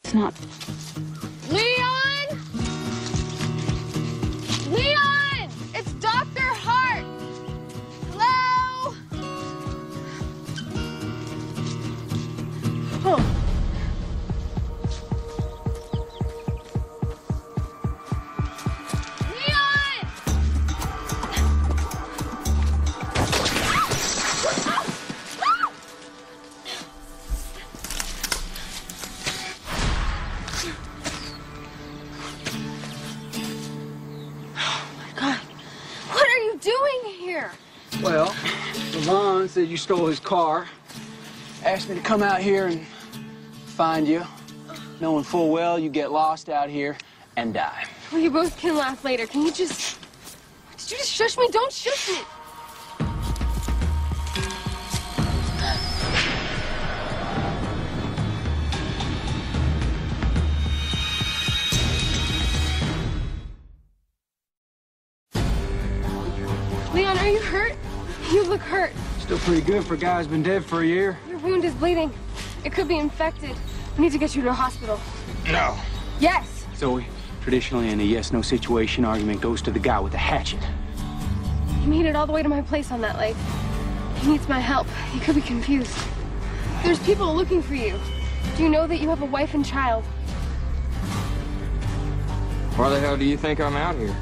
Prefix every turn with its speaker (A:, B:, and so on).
A: It's not.
B: Leon! Leon! It's Dr. Hart! Hello? Oh.
C: Well, Levon said you stole his car, asked me to come out here and find you, knowing full well you get lost out here and die.
B: Well, you both can laugh later. Can you just... Did you just shush me? Don't shush me! Leon, are you hurt? You look hurt.
C: Still pretty good for a guy who's been dead for a year.
B: Your wound is bleeding. It could be infected. We need to get you to a hospital.
C: No.
B: Yes.
C: Zoe, traditionally in a yes-no situation, argument goes to the guy with the hatchet.
B: He made it all the way to my place on that lake. He needs my help. He could be confused. There's people looking for you. Do you know that you have a wife and child?
D: Why the hell do you think I'm out here?